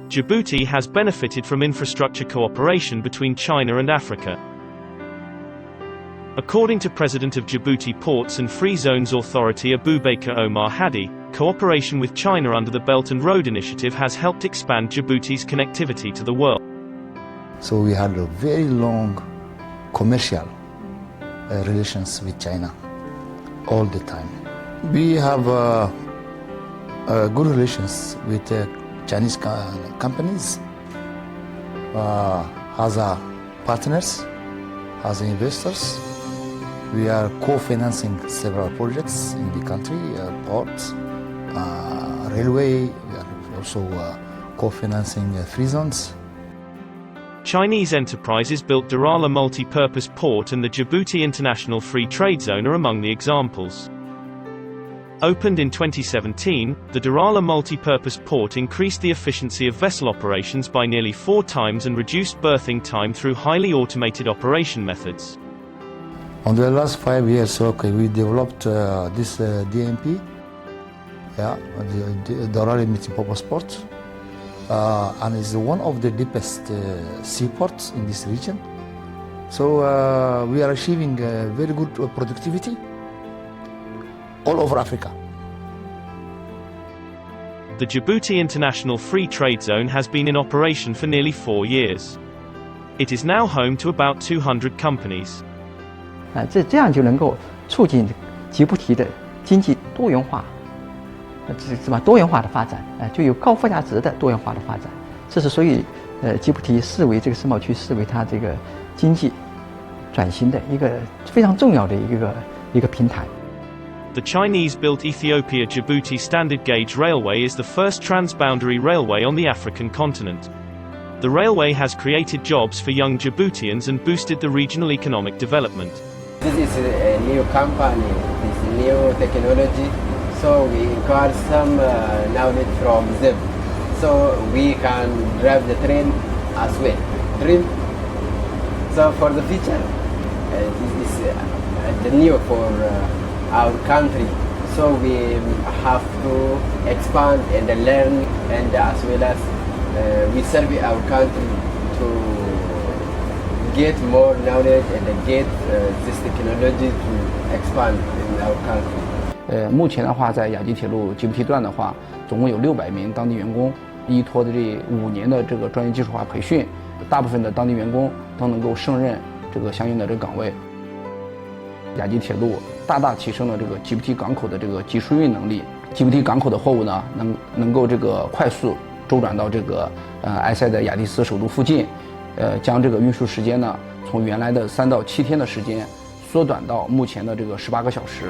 Djibouti has benefited from infrastructure cooperation between China and Africa. According to President of Djibouti Ports and Free Zones Authority Abubakar Omar Hadi, cooperation with China under the Belt and Road Initiative has helped expand Djibouti's connectivity to the world. So we had a very long commercial relations with China all the time. We have good relations with Chinese companies as partners, as investors. We are co-financing several projects in the country, ports, railway. We are also co-financing free zones. Chinese enterprises built Darala Multi-Purpose Port and the Djibouti International Free Trade Zone are among the examples. Opened in 2017, the Darala Multi-Purpose Port increased the efficiency of vessel operations by nearly 4 times and reduced berthing time through highly automated operation methods. On the last 5 years, we developed this DMP, the Darala Multi-Purpose Port, and it's one of the deepest seaports in this region. So we are achieving very good productivity all over Africa. The Djibouti International Free Trade Zone has been in operation for nearly 4 years. It is now home to about 200 companies. 这样就能够促进吉布提的经济多元化，多元化的发展，就有高附加值的多元化的发展。这是所以吉布提视为这个世贸区视为它这个经济转型的一个非常重要的一个平台。The Chinese-built Ethiopia-Djibouti standard gauge railway is the first transboundary railway on the African continent. The railway has created jobs for young Djiboutians and boosted the regional economic development. This is a new company, this new technology, so we got some knowledge from them. So we can drive the train as well. So for the future, this is the new for our country. So we have to expand and learn, and as well as we serve our country to get more knowledge and get this technology to expand in our country. 目前的话，在雅吉铁路吉布提段的话，总共有600名当地员工，依托的这5年的这个专业技术化培训，大部分的当地员工都能够胜任这个相应的这个岗位。雅吉铁路大大提升了这个吉布提港口的这个集输运能力，吉布提港口的货物呢，能够这个快速周转到这个埃塞的亚的斯首都附近，将这个运输时间呢，从原来的3到7天的时间，缩短到目前的这个18个小时。